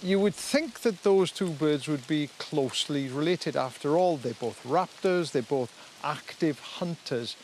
you would think that those two birds would be closely related. After all, they're both raptors, they're both active hunters.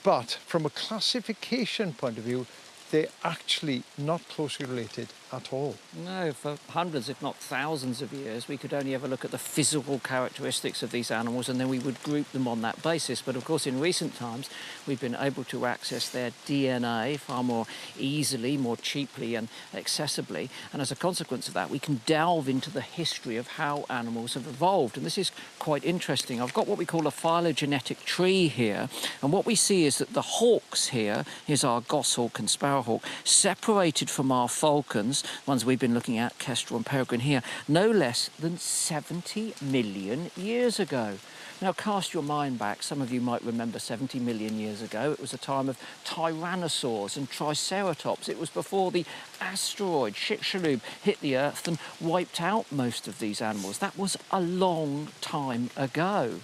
But from a classification point of view, they're actually not closely related at all. No, for hundreds, if not thousands of years, we could only ever look at the physical characteristics of these animals and then we would group them on that basis. But of course, in recent times, we've been able to access their DNA far more easily, more cheaply and accessibly. And as a consequence of that, we can delve into the history of how animals have evolved. And this is quite interesting. I've got what we call a phylogenetic tree here. And what we see is that the hawks here, here's our goshawk and sparrowhawk, separated from our falcons, ones we've been looking at, kestrel and peregrine here, no less than 70 million years ago. Now cast your mind back, some of you might remember 70 million years ago, it was a time of tyrannosaurs and triceratops. It was before the asteroid Chicxulub hit the earth and wiped out most of these animals. That was a long time ago.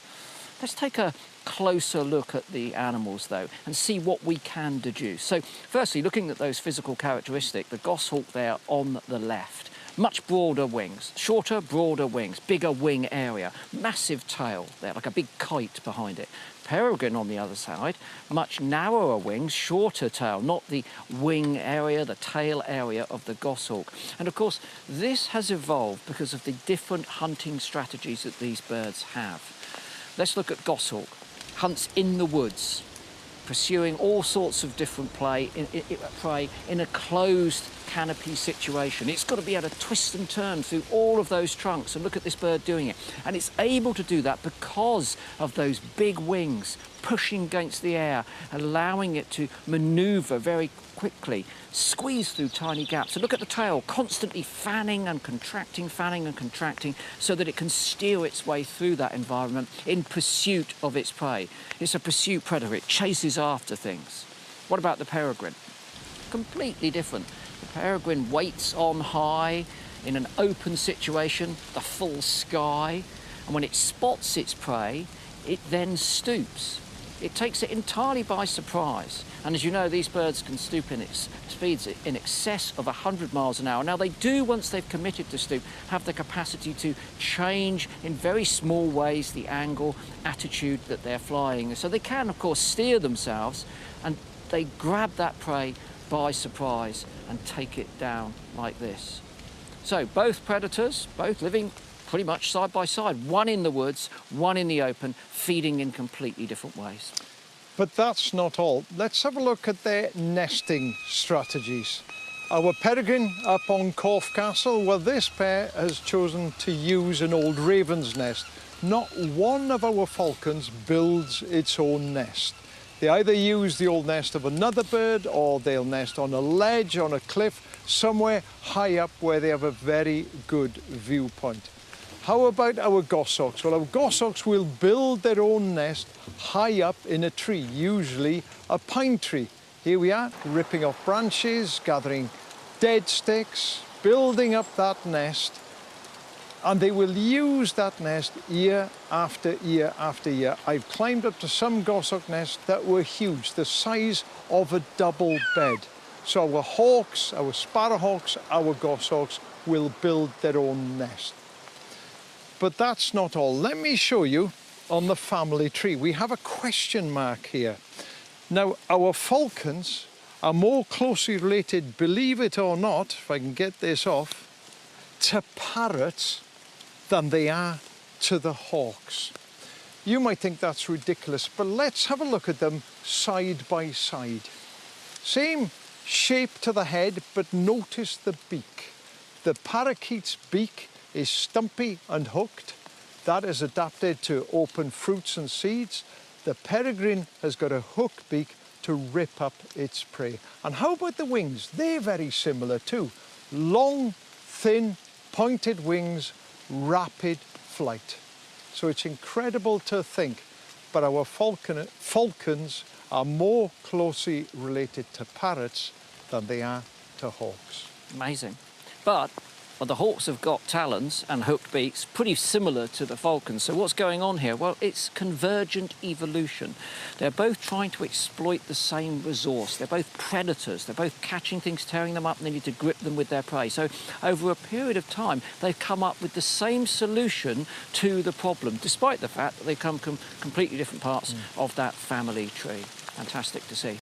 Let's take a closer look at the animals though and see what we can deduce. So firstly, looking at those physical characteristics, the goshawk there on the left, much broader wings, shorter, broader wings, bigger wing area, massive tail there, like a big kite behind it. Peregrine on the other side, much narrower wings, shorter tail, not the wing area, the tail area of the goshawk. And of course, this has evolved because of the different hunting strategies that these birds have. Let's look at goshawk. Hunts in the woods, pursuing all sorts of different prey in a closed canopy situation. It's got to be able to twist and turn through all of those trunks, and look at this bird doing it. And it's able to do that because of those big wings pushing against the air, allowing it to maneuver very quickly, squeeze through tiny gaps. And look at the tail, constantly fanning and contracting, so that it can steer its way through that environment in pursuit of its prey. It's a pursuit predator, it chases after things. What about the peregrine? Completely different. The peregrine waits on high in an open situation, the full sky, and when it spots its prey, it then stoops. It takes it entirely by surprise. And as you know, these birds can stoop in its speeds in excess of 100 miles an hour. Now they do, once they've committed to stoop, have the capacity to change in very small ways the angle, attitude that they're flying. So they can, of course, steer themselves, and they grab that prey by surprise and take it down like this. So both predators, both living pretty much side by side, one in the woods, one in the open, feeding in completely different ways. But that's not all. Let's have a look at their nesting strategies. Our peregrine up on Corfe Castle, well, this pair has chosen to use an old raven's nest. Not one of our falcons builds its own nest. They either use the old nest of another bird, or they'll nest on a ledge, on a cliff, somewhere high up where they have a very good viewpoint. How about our goshawks? Well, our goshawks will build their own nest high up in a tree, usually a pine tree. Here we are, ripping off branches, gathering dead sticks, building up that nest, and they will use that nest year after year after year. I've climbed up to some goshawk nests that were huge, the size of a double bed. So our hawks, our sparrowhawks, our goshawks will build their own nest. But that's not all. Let me show you on the family tree. We have a question mark here. Now, our falcons are more closely related, believe it or not, if I can get this off, to parrots than they are to the hawks. You might think that's ridiculous, but let's have a look at them side by side. Same shape to the head, but notice the beak. The parakeet's beak is stumpy and hooked. That is adapted to open fruits and seeds. The peregrine has got a hook beak to rip up its prey. And how about the wings? They're very similar too. Long, thin, pointed wings, rapid flight. So it's incredible to think, but our falcons are more closely related to parrots than they are to hawks. Amazing. But Well, the hawks have got talons and hooked beaks pretty similar to the falcons. So what's going on here? Well, it's convergent evolution. They're both trying to exploit the same resource. They're both predators. They're both catching things, tearing them up, and they need to grip them with their prey. So over a period of time, they've come up with the same solution to the problem, despite the fact that they come from completely different parts of that family tree. Fantastic to see.